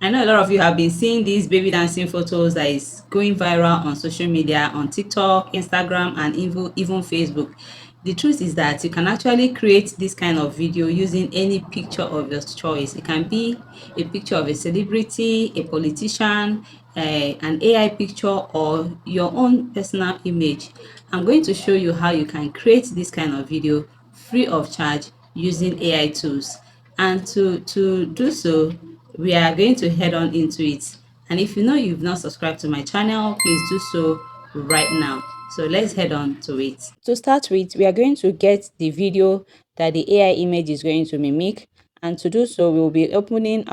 I know a lot of you have been seeing these baby dancing photos that is going viral on social media, on TikTok, Instagram, and even Facebook. The truth is that you can actually create this kind of video using any picture of your choice. It can be a picture of a celebrity, a politician, an AI picture, or your own personal image. I'm going to show you how you can create this kind of video free of charge using AI tools. And to do so, we are going to head on into it. And if you know you've not subscribed to my channel, please do so right now. So let's head on to it. To start with, we are going to get the video that the AI image is going to mimic. And to do so, I'll be opening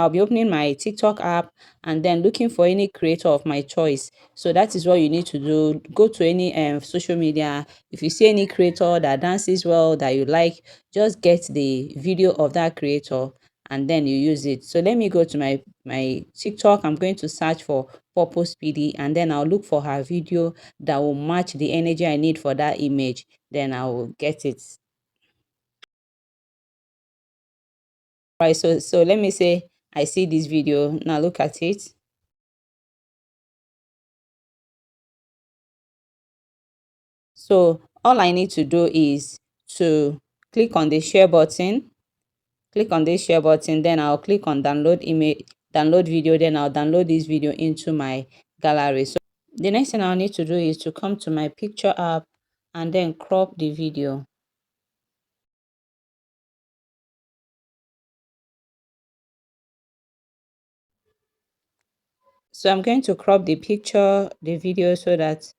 my TikTok app and then looking for any creator of my choice. So that is what you need to do. Go to any social media. If you see any creator that dances well that you like, just get the video of that creator and then you use it. So let me go to my TikTok. I'm going to search for Purple Speedy and then I'll look for her video that will match the energy I need for that image. Then I will get it. Right, so let me say I see this video. Now look at it. So all I need to do is to click on the share button, click on this share button, then I'll click on download image, download video, then I'll download this video into my gallery. So the next thing I'll need to do is to come to my picture app and then crop the video. So I'm going to crop the picture, the video, so that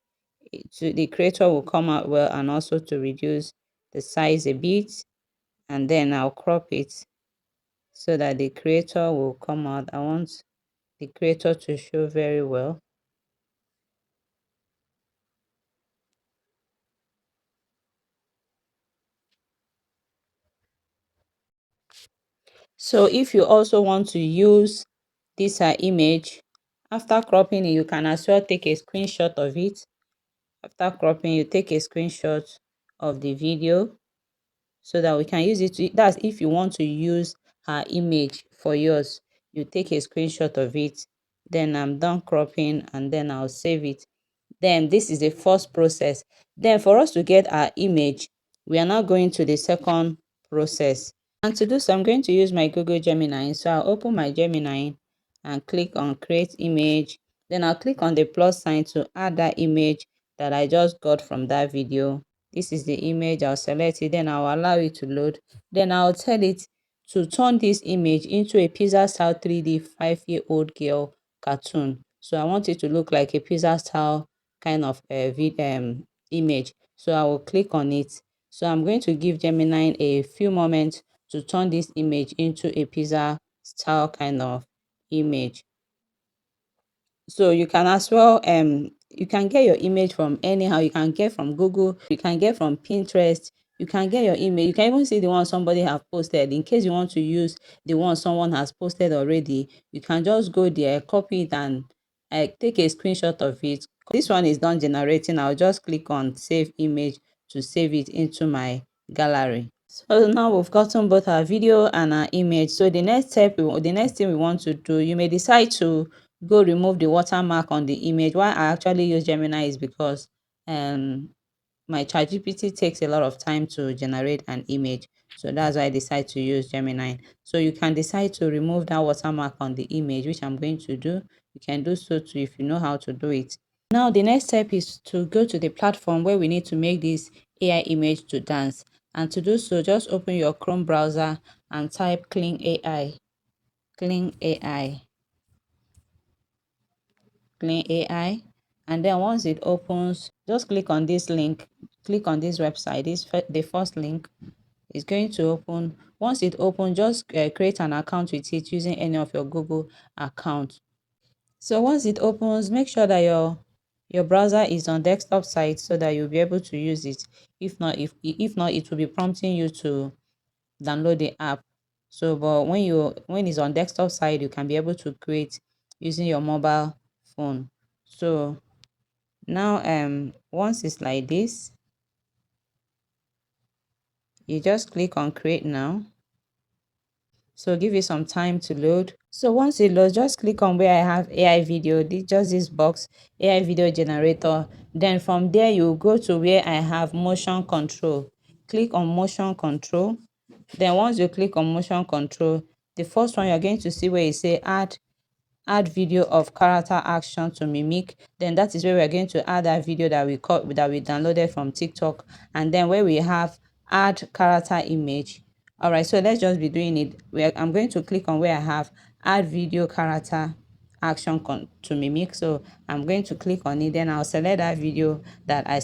the creator will come out well, and also to reduce the size a bit, and then I'll crop it so that the creator will come out. I want the creator to show very well. So if you also want to use this image, after cropping it, you can as well take a screenshot of it. After cropping, you take a screenshot of the video so that we can use it that's if you want to use her image for yours. You take a screenshot of it, then I'm done cropping and then I'll save it. Then this is the first process. Then for us to get our image, we are now going to the second process. And to do so, I'm going to use my Google Gemini. So I'll open my Gemini and click on create image. Then I'll click on the plus sign to add that image that I just got from that video. This is the image. I'll select it, then I'll allow it to load. Then I'll tell it to turn this image into a pizza style 3D 5-year-old girl cartoon. So I want it to look like a pizza style kind of image. So I will click on it. So I'm going to give Gemini a few moments to turn this image into a pizza style kind of image. So you can as well you can get your image from anyhow. You can get from Google, you can get from Pinterest, you can get your image. You can even see the one somebody have posted. In case you want to use the one someone has posted already, you can just go there, copy it, and take a screenshot of it. This one is done generating. I'll just click on save image to save it into my gallery. So now we've gotten both our video and our image. So the next step, the next thing we want to do, you may decide to go remove the watermark on the image. Why I actually use Gemini is because um my ChatGPT takes a lot of time to generate an image. So that's why I decide to use Gemini. So you can decide to remove that watermark on the image, which I'm going to do. You can do so too if you know how to do it. Now the next step is to go to the platform where we need to make this AI image to dance. And to do so, just open your Chrome browser and type clean AI, clean AI, clean AI. And then once it opens, just click on this link, click on this website. The first link is going to open. Once it opens, just create an account with it using any of your Google account. So once it opens, make sure that your browser is on desktop side so that you'll be able to use it. If not, it will be prompting you to download the app. So but when it's on desktop side, you can be able to create using your mobile phone. So now once it's like this, you just click on create now. So give it some time to load. So once it loads, just click on where I have AI video, just this box, AI video generator. Then from there, you go to where I have motion control. Click on motion control. Then once you click on motion control, the first one you're going to see where you say add video of character action to mimic. Then that is where we're going to add that video that we downloaded from TikTok. And then where we have add character image. All right, so let's just be doing it. I'm going to click on where I have add video character action to mimic. So I'm going to click on it. Then I'll select that video that I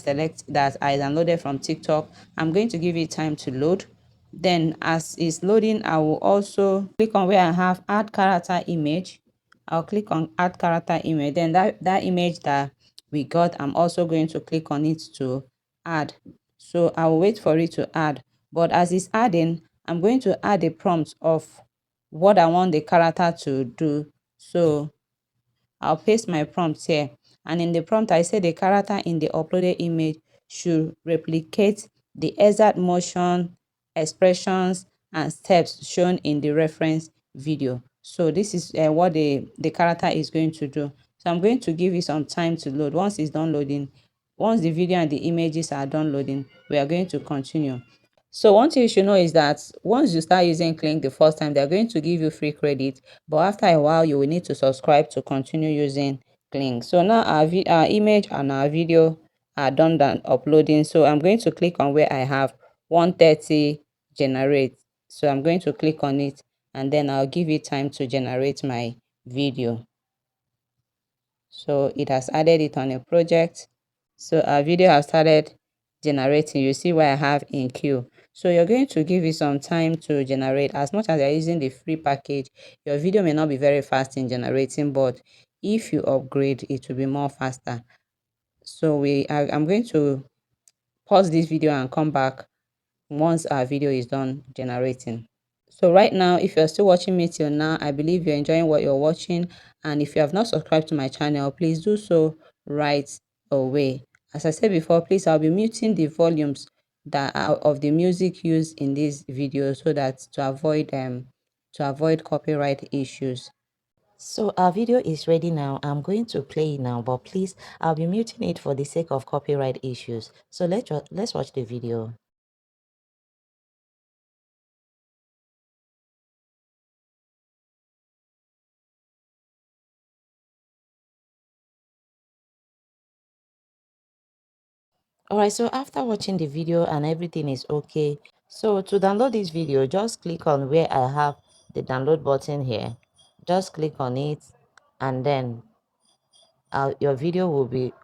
downloaded from TikTok. I'm going to give it time to load. Then as it's loading, I will also click on where I have add character image. I'll click on add character image. Then that image that we got, I'm also going to click on it to add. So I'll wait for it to add. But as it's adding, I'm going to add a prompt of what I want the character to do. So I'll paste my prompt here. And in the prompt, I say the character in the uploaded image should replicate the exact motion, expressions, and steps shown in the reference video. So this is what the character is going to do. So I'm going to give it some time to load. Once it's done loading, once the video and the images are done loading, we are going to continue. So one thing you should know is that once you start using Clink the first time, they're going to give you free credit, but after a while, you will need to subscribe to continue using Clink. So now our image and our video are done than uploading. So I'm going to click on where I have 130 generate. So I'm going to click on it and then I'll give it time to generate my video. So it has added it on a project. So our video has started generating. You see what I have in queue. So you're going to give it some time to generate. As much as you're using the free package, your video may not be very fast in generating, but if you upgrade, it will be more faster. So I'm going to pause this video and come back once our video is done generating. So right now, if you're still watching me till now, I believe you're enjoying what you're watching. And if you have not subscribed to my channel, please do so right away. As I said before, please, I'll be muting the volumes that are of the music used in this video so that to avoid copyright issues. So our video is ready now. I'm going to play it now, but please, I'll be muting it for the sake of copyright issues. So let's watch the video. Alright, so after watching the video and everything is okay, so to download this video, just click on where I have the download button here. Just click on it and then your video will be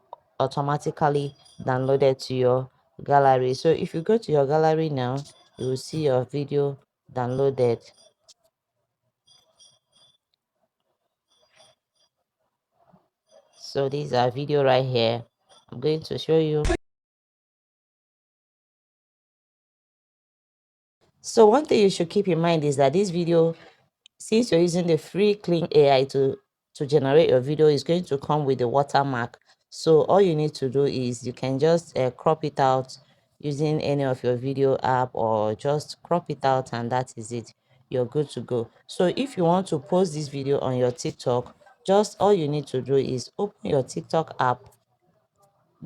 automatically downloaded to your gallery. So if you go to your gallery now, you will see your video downloaded. So these are video right here. I'm going to show you. So one thing you should keep in mind is that this video, since you're using the free clean AI to generate your video, is going to come with the watermark. So all you need to do is you can just crop it out using any of your video app, or just crop it out and that is it. You're good to go. So if you want to post this video on your TikTok, just all you need to do is open your TikTok app.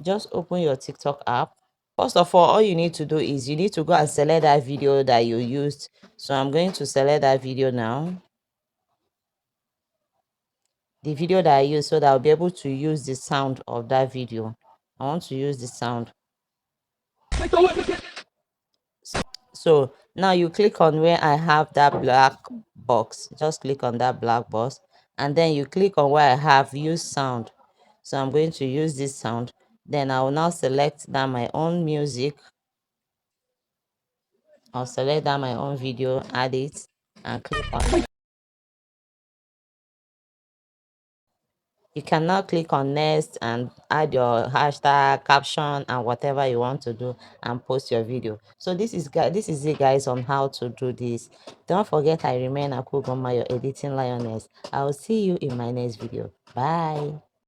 Just open your TikTok app. First of all you need to do is you need to go and select that video that you used. So I'm going to select that video now, the video that I use, so that I'll be able to use the sound of that video. I want to use the sound. So now you click on where I have that black box. Just click on that black box and then you click on where I have use sound. So I'm going to use this sound. Then I will now select that my own music. I'll select that my own video, add it and click on it. You can now click on next and add your hashtag, caption, and whatever you want to do and post your video. So this is it guys on how to do this. Don't forget, I remain Akugoma, your editing lioness. I will see you in my next video. Bye.